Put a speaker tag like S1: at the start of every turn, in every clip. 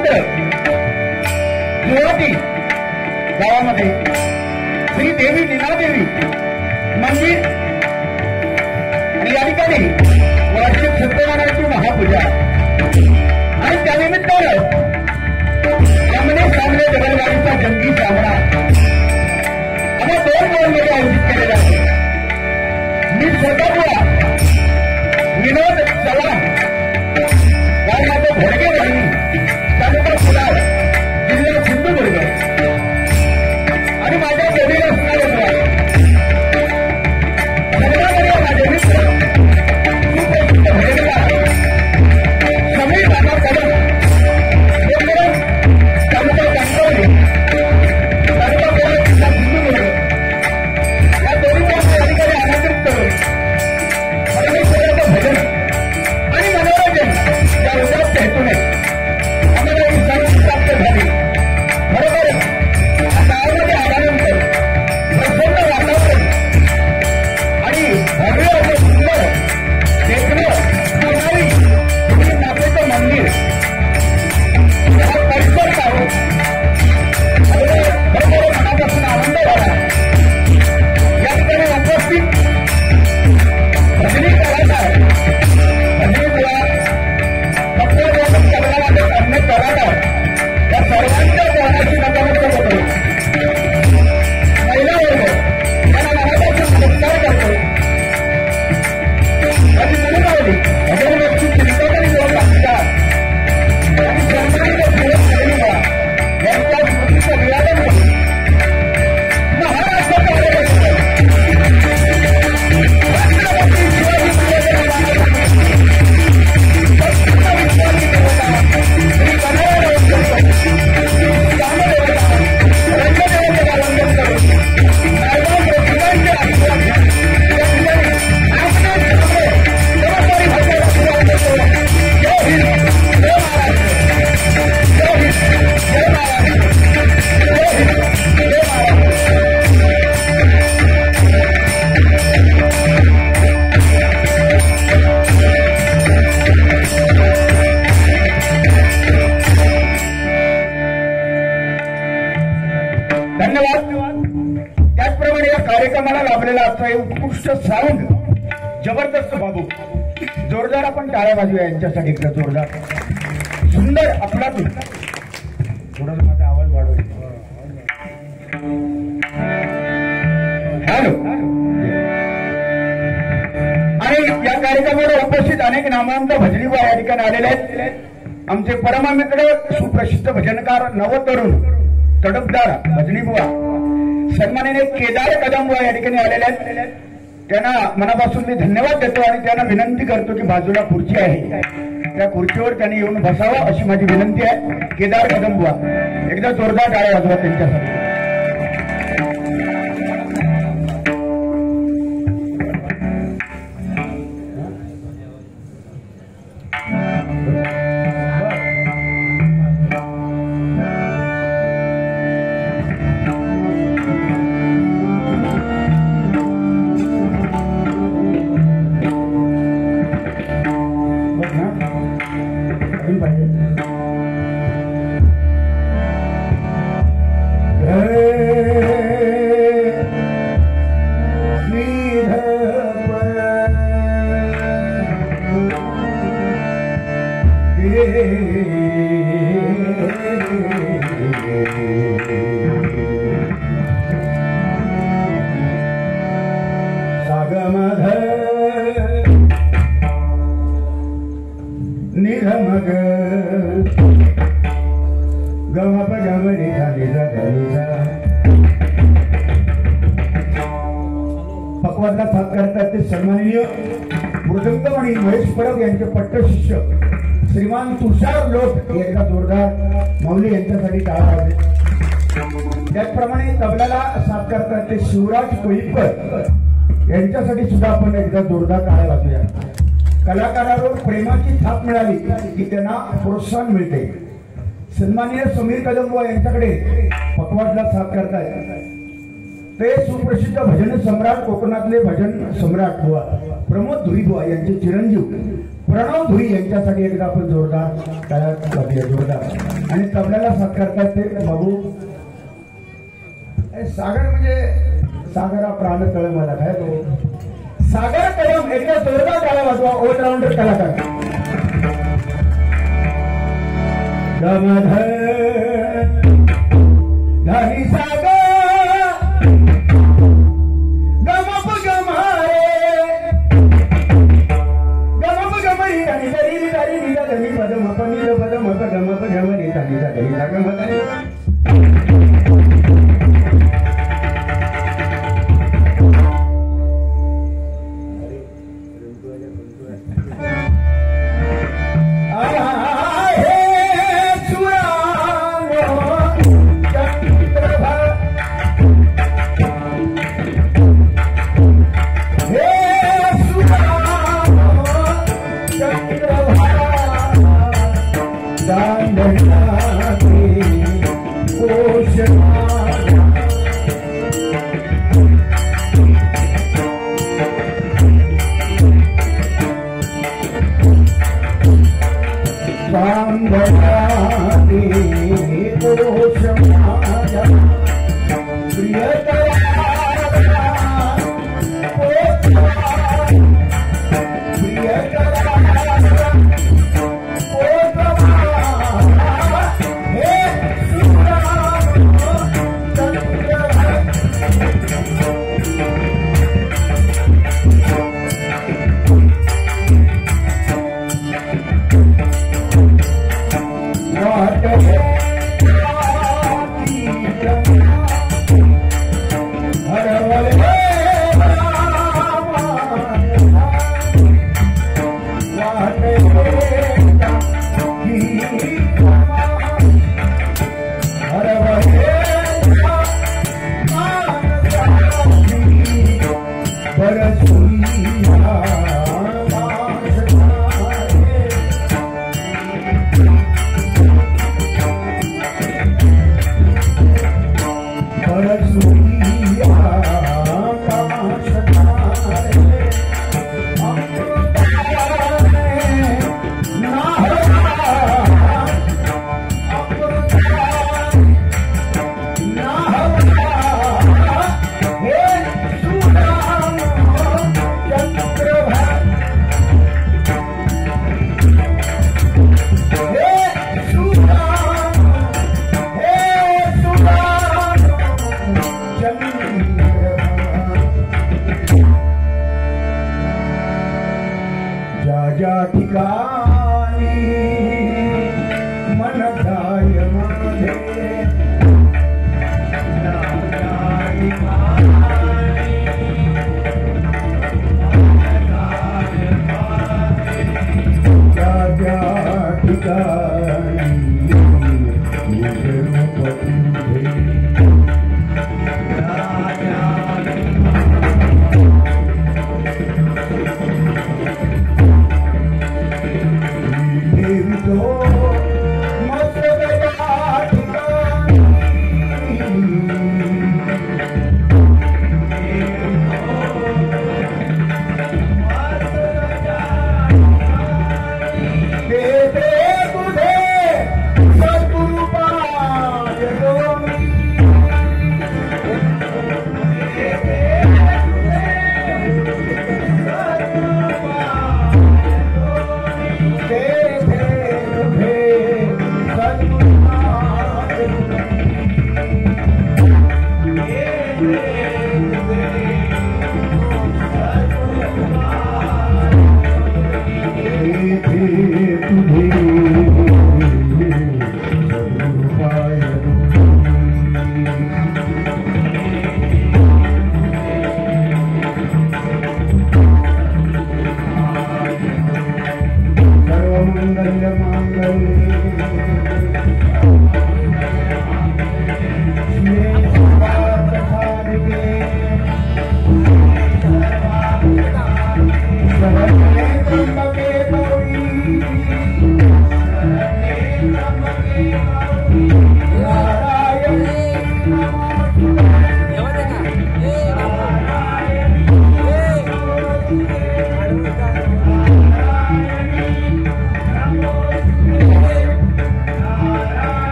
S1: मित्र जुवाटी गावामध्ये श्री देवी नीलादेवी मंदिर आणि या ठिकाणी वार्षिक सत्यनारायणाची महापूजा आणि त्यानिमित्तानं सामने जबलगाडीचा जंगी सामना आता 2 मध्ये आयोजित केलेला आहे. मी स्वतः विनोद चव्हाण गावाचा भडके वाहिनी तालुका कुडाळ जिल्हा सिंधुदुर्ग आणि माझ्या जमीन असणारे माझे मित्र सुप्रसिद्ध भजनकार समीर बाबा कदम तालुका कांकवली तालुका कोल्हापूर जिल्हा सिंधुदुर्ग या दोन्ही अधिकारी आमंत्रित करून परमेश्वराचं भजन आणि मनोरंजन या उद्यात हेतूने आम्हाला ही संधी प्राप्त झाली. बरोबरच गावामध्ये आल्यानंतर प्रसन्न वातावरण आणि भव्य असं सुंदर देखणं होणारी मातेचं मंदिर हा परिसर पाहून बरोबर मनापासून आनंद झाला. या ठिकाणी उपस्थित भजनी कलाकार भजनी अन्य कलाकार या सर्वांच्या बोलण्याची नकारात्मक होतो. महिला वर्ग यांना मनापासून पुरस्कार करतो आणि मनोभावली भजन व्यक्ती चिंतन जोड लागतात आणि सन्मानित जीवन यांच्या स्मृतीचं निराकरण करून महाराष्ट्राचा छत्रपती शिवाजी त्याचप्रमाणे या कार्यक्रमाला लाभलेला असतो उत्कृष्ट साऊंड जबरदस्त बाबू जोरदार आपण टाळ्या वाजूया यांच्यासाठी एकदा जोरदार सुंदर आपलातून थोडं माझा आवाज वाढवतो. हॅलो. आणि या कार्यक्रमाला उपस्थित अनेक नामवंत भजनीवर या ठिकाणी आलेले आहेत. आमचे परममित्र सुप्रसिद्ध भजनकार नवतरुण तडफदार भजनी बुवा सन्माननीय केदार कदम बुवा या ठिकाणी आलेले आहेत. त्यांना मनापासून मी धन्यवाद देतो आणि त्यांना विनंती करतो की बाजूला खुर्ची आहे त्या खुर्चीवर त्यांनी येऊन बसावं अशी माझी विनंती आहे. केदार कदम बुवा एकदा जोरदार टाळ्या वाजवा त्यांच्यासाठी. पक्वादला साथ करतात ते सन्माननीय मृदंगमणी महेश परब यांचे पट्टशिष्य श्रीमान तुषार लोट एकदा जोरदार मौली यांच्यासाठी टाळा वाजले. त्याचप्रमाणे तबल्याला साथ करतात ते शिवराज कोळीकर यांच्यासाठी सुद्धा आपण एकदा जोरदार टाळा वाजूया. कलाकारावर प्रेमाची थाप मिळाली की त्यांना प्रोत्साहन मिळते. सन्माननीय समीर कदम यांच्याकडे पक्वादला साथ करतायत ते सुप्रसिद्ध भजन सम्राट कोकणातले भजन सम्राट बुवा प्रमोद धुरी बुवा यांचे चिरंजीव प्रणव धुरी यांच्यासाठी एकदा आपण जोरदार टाळ्या वाजूया, जोरदार. आणि तबल्याला साथ करतात ते बाबू सागर, म्हणजे सागर हा प्राण तळ मला काय तो सागर कदम, एकदा जोरदार टाळ्या वाजवा. ऑलराऊंडर कलाकार गमधर धनी सागर गमप गमारे गमप गमरी धनी धरी धरी निदा धनी पदम पनीर पदम गमप गमरी धनी धरी गमधर.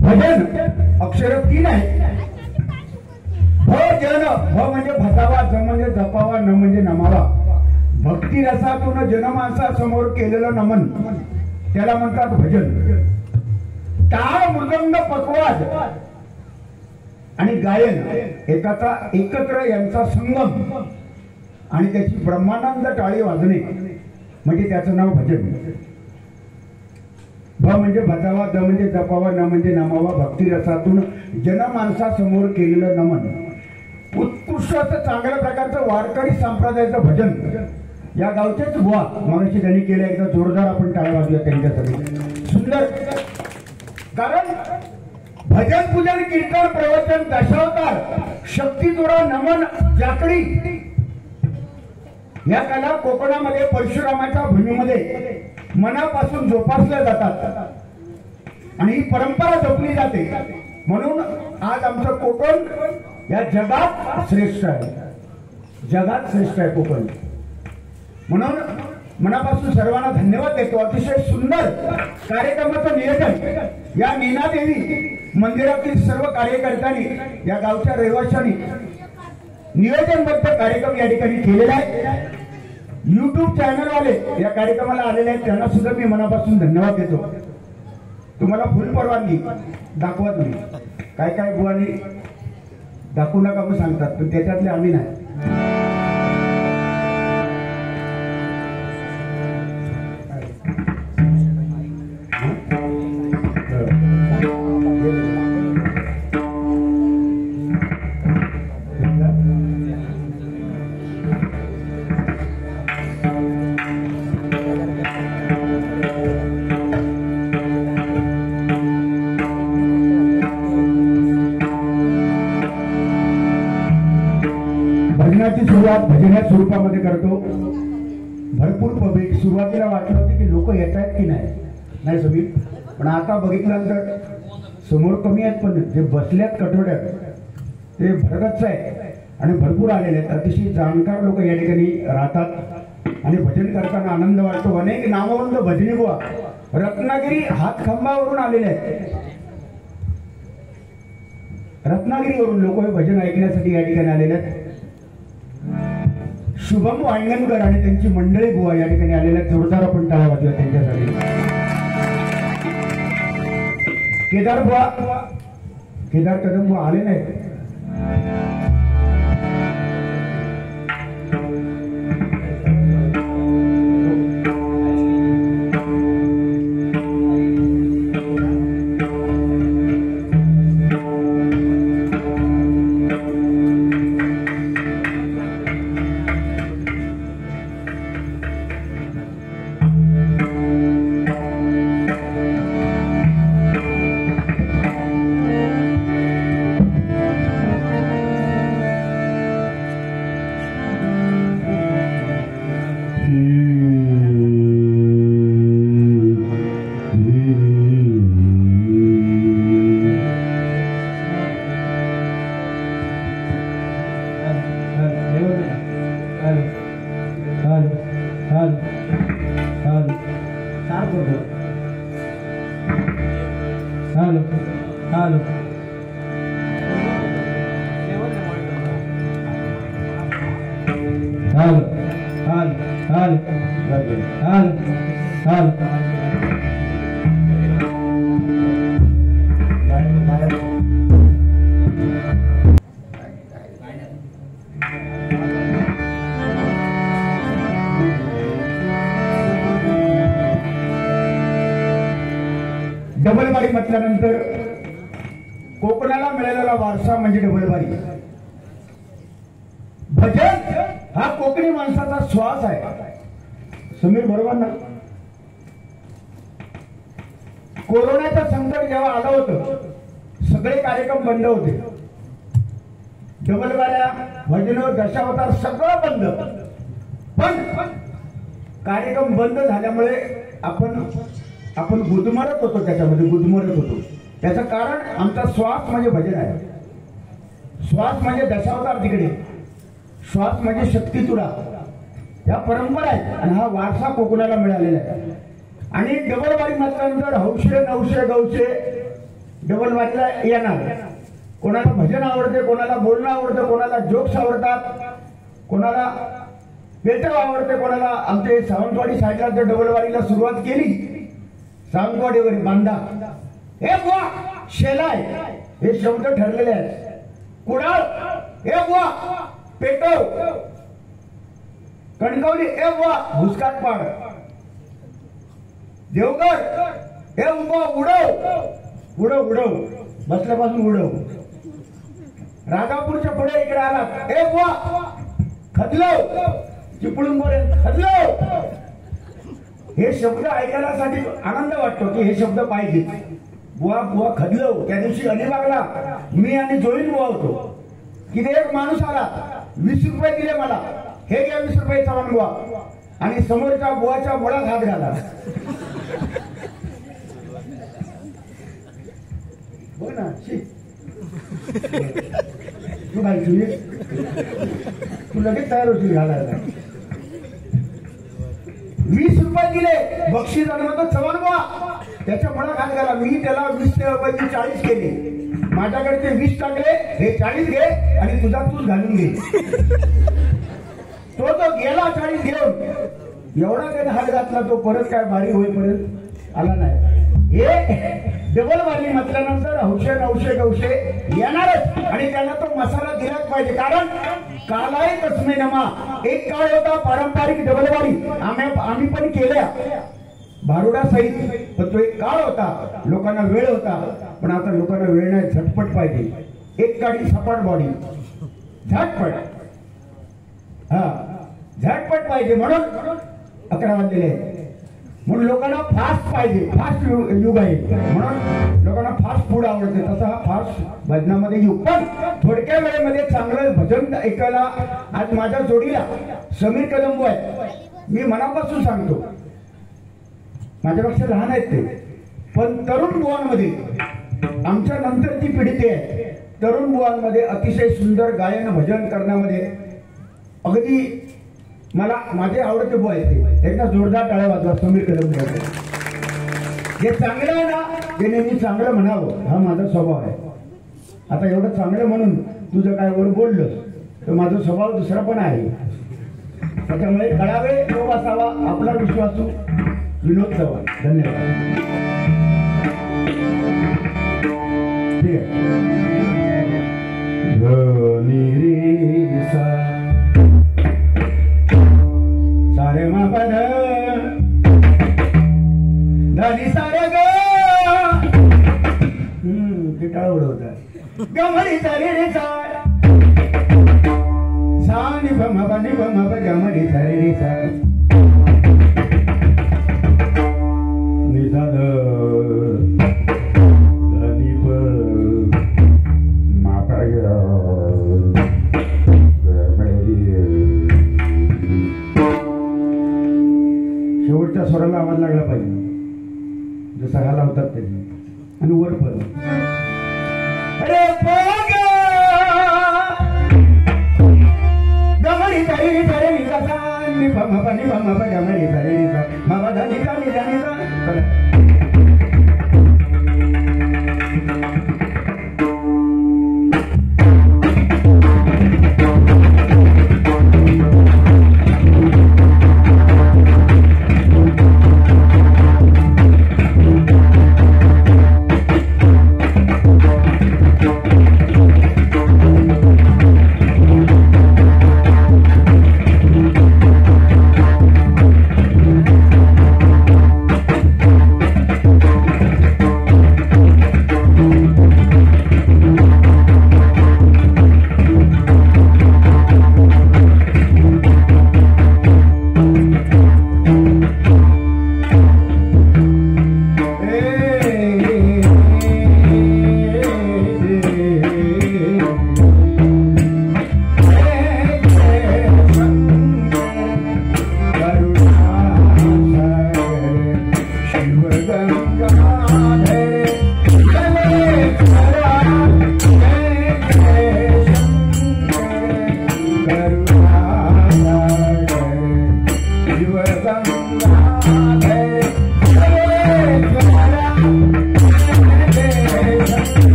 S1: भजन अक्षर 3 आहे. भजन, भ म्हणजे भसावा, ज म्हणजे जपावा, न म्हणजे नमावा. भक्ती रसातून जनमानसासमोर केलेलं नमन त्याला म्हणतात भजन. टाळ, मृदंग, पकवाज आणि गायन एकत्र यांचा संगम आणि त्याची ब्रह्मानंद टाळी वाजणे म्हणजे त्याचं नाव भजन. भ म्हणजे भसावा, द म्हणजे जपावा, न म्हणजे नमावा. भक्ती रसातून जनमानसासमोर केलेलं नमन. उत्कृष्ट असं चांगल्या प्रकारचं वारकरी संप्रदायाचं भजन या गावचेच बुवा मगाशी त्यांनी केलं. एकदा जोरदार आपण टाळ्या वाजूया त्यांच्यासाठी. सुंदर. कारण भजन, पूजन, कीर्तन, प्रवचन, दशावतार, शक्तीतुरा, नमन, जाकडी या कला कोकणामध्ये परशुरामाच्या भूमीमध्ये मनापासून जोपासल्या जातात आणि ही परंपरा जपली जाते. म्हणून आज आमचं कोकण या जगात श्रेष्ठ आहे. जगात श्रेष्ठ आहे कोकण. म्हणून मनापासून सर्वांना धन्यवाद देतो. अतिशय सुंदर कार्यक्रमाचं नियोजन या मीनादेवी मंदिरातील सर्व कार्यकर्त्यांनी, या गावच्या रहिवाशांनी नियोजनबद्ध कार्यक्रम या ठिकाणी केलेला आहे. YouTube चॅनल वाले या कार्यक्रमाला आलेले आहेत, त्यांना सुद्धा मी मनापासून धन्यवाद देतो. तुम्हाला फुल परवानगी दाखवा. तुम्ही काय काय बुवानी दाखवू नका म्हणून सांगतात, पण त्याच्यातले आम्ही नाही. भजनाची सुरुवात भजनाच्या स्वरूपामध्ये करतो. भरपूर पब्लिक. सुरुवातीला वाटलं होतं की लोक येत आहेत की नाही समीर, पण आता बघितल्यानंतर समोर कमी आहेत, पण जे बसल्यात कठोड्यात ते भरगच्च आहे आणि भरपूर आलेले आहेत. अतिशय जाणकार लोक या ठिकाणी राहतात आणि भजन करताना आनंद वाटतो. अनेक नामवंत भजनी बुवा रत्नागिरी हातखंबावरून आलेले आहेत. रत्नागिरीवरून लोक हे भजन ऐकण्यासाठी या ठिकाणी आलेले आहेत. शुभम वांगणकर आणि त्यांची मंडळी बुवा या ठिकाणी आलेल्या. जोरदार आपण टाळ्या वाजूया त्यांच्यासाठी. केदार बुवा, केदार कदम बुवा आले नाही. डबलबारी म्हटल्यानंतर कोकणाला मिळालेला वारसा म्हणजे डबलबारी. भजन हा कोकणी माणसाचा श्वास आहे. समीर बरोबर ना? कोरोनाचं संकट जेव्हा आलं होतं सगळे कार्यक्रम बंद होते. डबलबाऱ्या, भजन, दशावतार सगळं बंद. पण कार्यक्रम बंद झाल्यामुळे आपण गुदमरत होतो. त्याच्यामध्ये गुदमरत होतो. त्याचं कारण आमचा श्वास म्हणजे भजन आहे. श्वास म्हणजे दशावतार तिकडे, श्वास म्हणजे शक्तीतुरा. या परंपरा आहेत आणि हा वारसा कोकणाला मिळालेला आहे. आणि डबल वारी म्हटल्यानंतर हौशे नवशे गवशे डबल वारीला येणार. कोणाला भजन आवडते, कोणाला बोलणं आवडतं, कोणाला जोक्स आवडतात, कोणाला पेटव आवडते, कोणाला. आमचे सावंतवाडी साईडला जर डबल वारीला सुरुवात केली, सावंतवाडीवर बांधा हे बुवा शेलाय हे शब्द ठरलेले आहेत. कुडाळ हे बुवा पेटव, कणकवली हे बुवा भुसकाट पाड, देवगड हे बुवा उडव उडव उडव बसल्यापासून उडव. राजापूरच्या पुढे इकडे आला हे बुवा खदलव, चिपळूण पर्यंत खदलव. हे शब्द ऐकण्यासाठी आनंद वाटतो की हे शब्द पाहिजे. बुवा बुवा खदलव. त्या दिवशी अलिबागला मी आणि जोईन बुवा होतो. किती एक माणूस आला, 20 रुपये दिले मला, हे घ्या 20 रुपये चव्हाण बुवा, आणि समोरच्या बुवाच्या मुळात हात घाला. बघ ना तू भाई तू लगेच तयार होती घालायला. 20 रुपये दिले बक्षीस आणि म्हणतो चव्हाण बुवा त्याच्या मुळात हात घाला. मी त्याला 20 रुपयाची 40 केले. माझ्याकडे ते 20 टाकले, हे 40 घे आणि तुझा तूच घालून घे. तो गेला 40 घेऊन. एवढा त्याने हात घातला, तो परत काय बारी होईपर्यंत आला नाही. हे डबल वारी म्हटल्यानंतर हौशे नवशे गवशे येणारच, आणि त्यांना तो मसाला दिलाच पाहिजे. कारण कालाय तस्मे नमा. एक काळ होता पारंपरिक डबल वारी, आम्ही पण केल्या भारुडा सहित, पण तो एक काळ होता. लोकांना वेळ होता, पण आता लोकांना वेळ नाही, झटपट पाहिजे. एक गाडी सपाट बॉडी झटपट, हा झटपट पाहिजे. म्हणून 11 वाजलेले, म्हणून लोकांना फास्ट पाहिजे. फास्ट युग आहे, म्हणून लोकांना फास्ट फूड आवडते. तसा हा फास्ट भजनामध्ये युग. पण थोडक्या वेळेमध्ये चांगलं भजन ऐकायला आज माझ्या जोडीला समीर कदंबू आहे. मी मनापासून सांगतो, माझ्यापेक्षा लहान आहेत ते, पण तरुण बुवांमध्ये आमच्या नंतरची पिढी आहे. तरुण बुवांमध्ये अतिशय सुंदर गायन भजन करण्यामध्ये अगदी मला माझे आवडते बुवा आहेत. एकदा जोरदार टाळ्या वाजवा समीर कदम. जे चांगलं आहे ना ते नेहमी चांगलं म्हणावं, हा माझा स्वभाव आहे. आता एवढं चांगलं म्हणून तुझं काय वर बोललं तर माझा स्वभाव दुसरा पण आहे. त्याच्यामुळे कळावे तो असावा आपला विश्वासू विनोद चव्हाण. धन्यवाद. ठीक आहे. सारे मापद धनी सारे ग टाळ उडवतात. गमडी सारे रे सानी भम बनी भम गमडी सारे रे सा निषाद धनी प मापा शेवटच्या स्वराला आवाज लागला पाहिजे, जसा घाला होतात त्याची. आणि वर पण अरे गमडी सारी सारे निघानी भम बनी भम गमडी सारे निघा मामा धनी जानी जानी जा.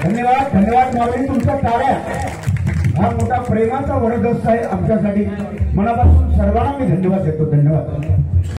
S1: धन्यवाद धन्यवाद माऊली, तुमच्या टाळ्या हा मोठा प्रेमाचा वरदहस्त आहे आमच्यासाठी. मनापासून सर्वांना मी धन्यवाद देतो. धन्यवाद.